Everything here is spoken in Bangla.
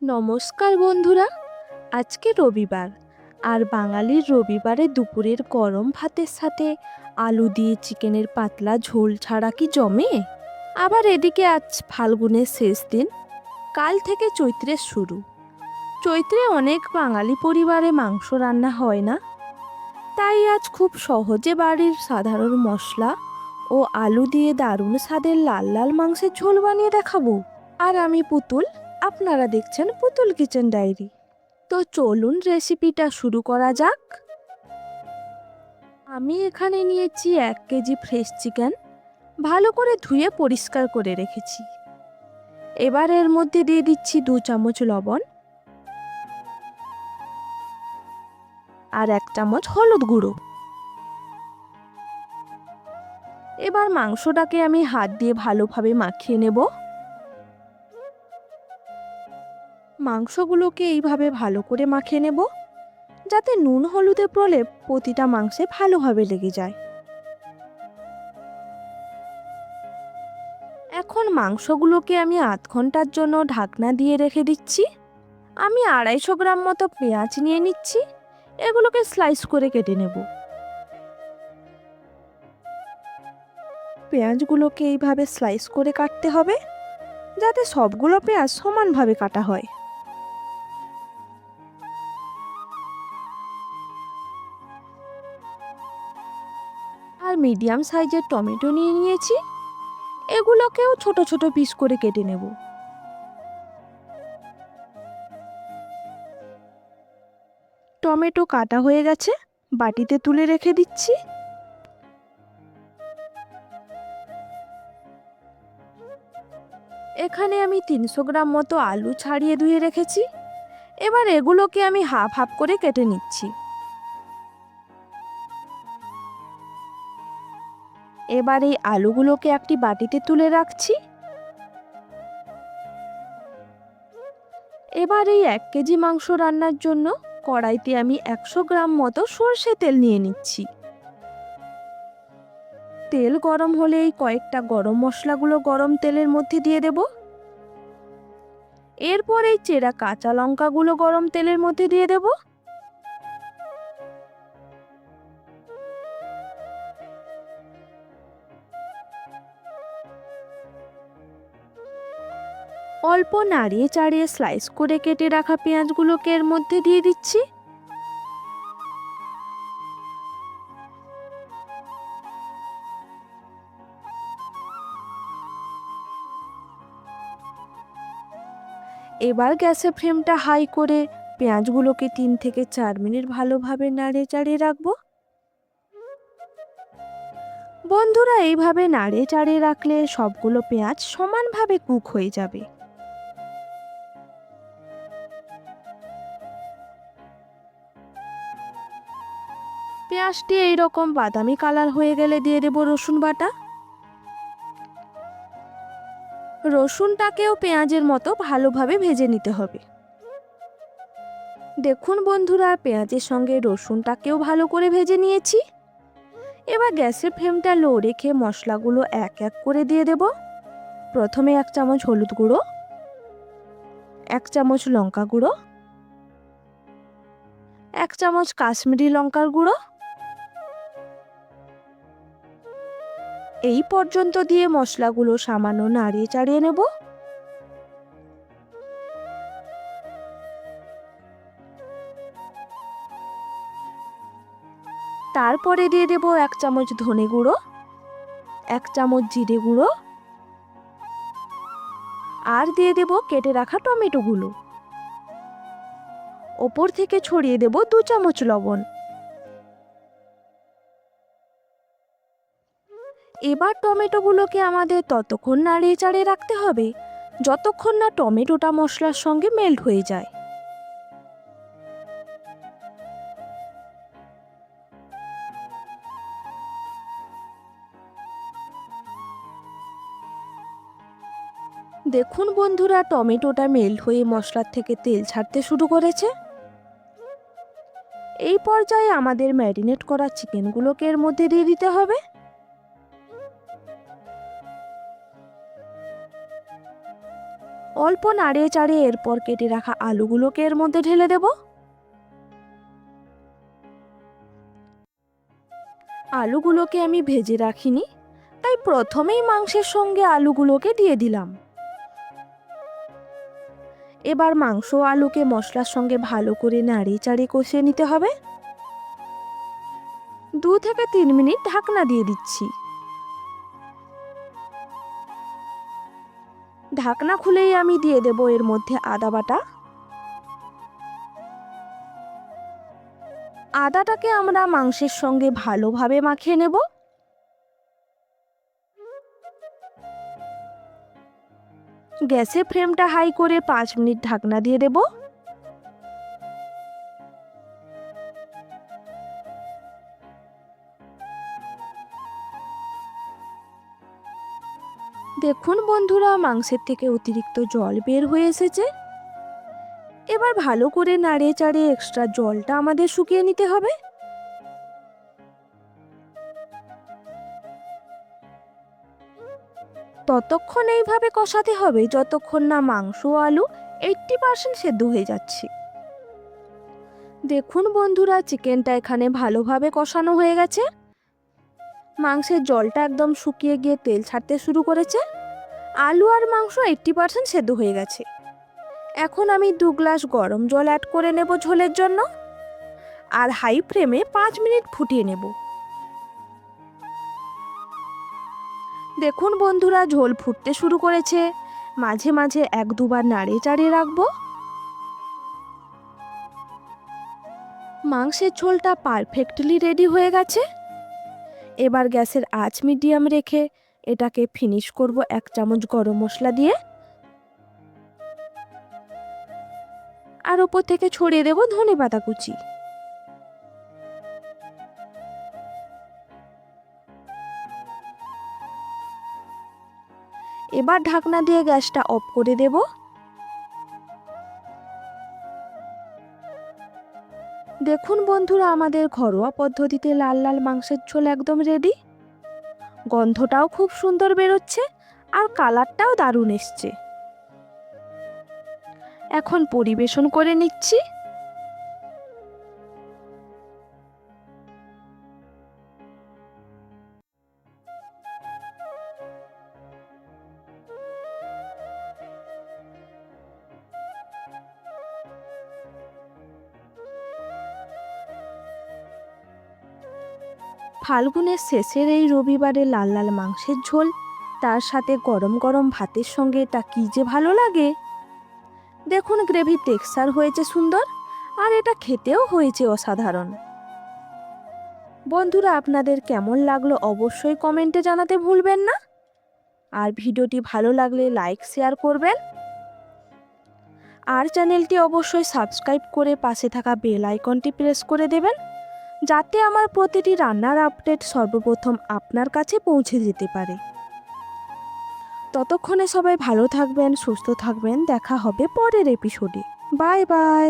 নমস্কার বন্ধুরা। আজকে রবিবার, আর বাঙালির রবিবারে দুপুরের গরম ভাতের সাথে আলু দিয়ে চিকেনের পাতলা ঝোল ছাড়া কি জমে? আবার এদিকে আজ ফাল্গুনের শেষ দিন, কাল থেকে চৈত্রের শুরু। চৈত্রে অনেক বাঙালি পরিবারে মাংস রান্না হয় না, তাই আজ খুব সহজে বাড়ির সাধারণ মশলা ও আলু দিয়ে দারুণ স্বাদের লাল লাল মাংসের ঝোল বানিয়ে দেখাবো। আর আমি পুতুল, আপনারা দেখছেন পুতুল কিচেন ডায়েরি। তো চলুন রেসিপিটা শুরু করা যাক। আমি এখানে নিয়েছি 1 কেজি ফ্রেশ চিকেন, ভালো করে ধুয়ে পরিষ্কার করে রেখেছি। এবার এর মধ্যে দিয়ে দিচ্ছি 2 চামচ লবণ আর 1 চামচ হলুদ গুঁড়ো। এবার মাংসটাকে আমি হাত দিয়ে ভালোভাবে মাখিয়ে নেব। মাংসগুলোকে এইভাবে ভালো করে মাখিয়ে নেব, যাতে নুন হলুদের প্রলেপ প্রতিটা মাংসে ভালোভাবে লেগে যায়। এখন মাংসগুলোকে আমি আধ ঘন্টার জন্য ঢাকনা দিয়ে রেখে দিচ্ছি। আমি 250 গ্রাম মতো পেঁয়াজ নিয়ে নিচ্ছি, এগুলোকে স্লাইস করে কেটে নেব। পেঁয়াজগুলোকে এইভাবে স্লাইস করে কাটতে হবে, যাতে সবগুলো পেঁয়াজ সমানভাবে কাটা হয়। আর মিডিয়াম সাইজের টমেটো নিয়ে নিয়েছি, এগুলোকেও ছোট ছোট পিস করে কেটে নেব। টমেটো কাটা হয়ে গেছে, বাটিতে তুলে রেখে দিচ্ছি। এখানে আমি 300 গ্রাম মতো আলু ছাড়িয়ে ধুয়ে রেখেছি। এবার এগুলোকে আমি হাফ হাফ করে কেটে নিচ্ছি। এবার এই আলুগুলোকে একটি বাটিতে তুলে রাখছি। এবার এই 1 কেজি মাংস রান্নার জন্য কড়াইতে আমি 100 গ্রাম মতো সরষে তেল নিয়ে নিচ্ছি। তেল গরম হলে এই কয়েকটা গরম মশলাগুলো গরম তেলের মধ্যে দিয়ে দেব। এরপর এই চেরা কাঁচা লঙ্কাগুলো গরম তেলের মধ্যে দিয়ে দেব। অল্প নাড়িয়ে চাড়িয়ে স্লাইস করে কেটে রাখা পেঁয়াজগুলোকে এর মধ্যে দিয়ে দিচ্ছি। এবার গ্যাসের ফ্লেমটা হাই করে পেঁয়াজগুলোকে 3 থেকে 4 মিনিট ভালোভাবে নাড়িয়ে চাড়িয়ে রাখবো। বন্ধুরা, এইভাবে নাড়িয়ে চাড়িয়ে রাখলে সবগুলো পেঁয়াজ সমানভাবে কুক হয়ে যাবে। পেঁয়াজটি এইরকম বাদামি কালার হয়ে গেলে দিয়ে দেব রসুন বাটা। রসুনটাকেও পেঁয়াজের মতো ভালোভাবে ভেজে নিতে হবে। দেখুন বন্ধুরা, পেঁয়াজের সঙ্গে রসুনটাকেও ভালো করে ভেজে নিয়েছি। এবার গ্যাসের ফ্লেমটা লো রেখে মশলাগুলো এক এক করে দিয়ে দেব। প্রথমে 1 চামচ হলুদ গুঁড়ো, 1 চামচ লঙ্কা গুঁড়ো, 1 চামচ কাশ্মীরি লঙ্কার গুঁড়ো। এই পর্যন্ত দিয়ে মশলাগুলো সামান্য নাড়িয়ে চাড়িয়ে নেব। তারপরে দিয়ে দেব 1 চামচ ধনে গুঁড়ো, 1 চামচ জিরে গুঁড়ো, আর দিয়ে দেব কেটে রাখা টমেটোগুলো। ওপর থেকে ছড়িয়ে দেব 2 চামচ লবণ। এবার টমেটোগুলোকে আমাদের ততক্ষণ নাড়িয়ে চাড়িয়ে রাখতে হবে যতক্ষণ না টমেটোটা মশলার সঙ্গে মেল্ট হয়ে যায়। দেখুন বন্ধুরা, টমেটোটা মেল্ট হয়ে মশলার থেকে তেল ছাড়তে শুরু করেছে। এই পর্যায়ে আমাদের ম্যারিনেট করা চিকেনগুলোকে এর মধ্যে দিয়ে দিতে হবে। অল্প নাড়িয়ে চাড়িয়ে এরপর কেটে রাখা আলুগুলোকে এর মধ্যে ঢেলে দেব। আলুগুলোকে আমি ভেজে রাখিনি, তাই প্রথমেই মাংসের সঙ্গে আলুগুলোকে দিয়ে দিলাম। এবার মাংস আলুকে মশলার সঙ্গে ভালো করে নাড়িয়ে চাড়িয়ে কষিয়ে নিতে হবে। 2 থেকে 3 মিনিট ঢাকনা দিয়ে দিচ্ছি। ঢাকনা খুলেই আমি দিয়ে দেব এর মধ্যে আদা বাটা। আদাটাকে আমরা মাংসের সঙ্গে ভালোভাবে মাখিয়ে নেব। গ্যাসের ফ্লেমটা হাই করে 5 মিনিট ঢাকনা দিয়ে দেব। দেখুন বন্ধুরা, মাংসের থেকে অতিরিক্ত জল বের হয়ে এসেছে। এবার ভালো করে নাড়িয়ে চাড়িয়ে এক্সট্রা জলটা আমাদের শুকিয়ে নিতে হবে। ততক্ষণ এইভাবে কষাতে হবে যতক্ষণ না মাংস আলু 80% সেদ্ধ হয়ে যাচ্ছে। দেখুন বন্ধুরা, চিকেনটা এখানে ভালোভাবে কষানো হয়ে গেছে। মাংসের জলটা একদম শুকিয়ে গিয়ে তেল ছাড়তে শুরু করেছে। আলু আর মাংস 80% সেদ্ধ হয়ে গেছে। এখন আমি 2 গ্লাস গরম জল অ্যাড করে নেব ঝোলের জন্য, আর হাই ফ্লেমে 5 মিনিট ফুটিয়ে নেব। দেখুন বন্ধুরা, ঝোল ফুটতে শুরু করেছে। মাঝে মাঝে 1-2 বার নাড়িয়ে চাড়িয়ে রাখবো। মাংসের ঝোলটা পারফেক্টলি রেডি হয়ে গেছে। এবার গ্যাসের আঁচ মিডিয়াম রেখে এটাকে ফিনিশ করব 1 চামচ গরম মশলা দিয়ে, আর ওপর থেকে ছড়িয়ে দেব ধনেপাতা কুচি। এবার ঢাকনা দিয়ে গ্যাসটা অফ করে দেব। দেখুন বন্ধুরা, আমাদের ঘরোয়া পদ্ধতিতে লাল লাল মাংসের ঝোল একদম রেডি। গন্ধটাও খুব সুন্দর বেরোচ্ছে আর কালারটাও দারুণ এসছে। এখন পরিবেশন করে নিচ্ছি। ফাল্গুনের শেষের এই রবিবারে লাল লাল মাংসের ঝোল, তার সাথে গরম গরম ভাতের সঙ্গে তা কী যে ভালো লাগে। দেখুন গ্রেভির টেক্সচার হয়েছে সুন্দর, আর এটা খেতেও হয়েছে অসাধারণ। বন্ধুরা, আপনাদের কেমন লাগলো অবশ্যই কমেন্টে জানাতে ভুলবেন না। আর ভিডিওটি ভালো লাগলে লাইক শেয়ার করবেন, আর চ্যানেলটি অবশ্যই সাবস্ক্রাইব করে পাশে থাকা বেল আইকনটি প্রেস করে দেবেন, যাতে আমার প্রতিটি রান্নার আপডেট সর্বপ্রথম আপনার কাছে পৌঁছে যেতে পারে। ততক্ষণে সবাই ভালো থাকবেন, সুস্থ থাকবেন। দেখা হবে পরের এপিসোডে। Bye bye.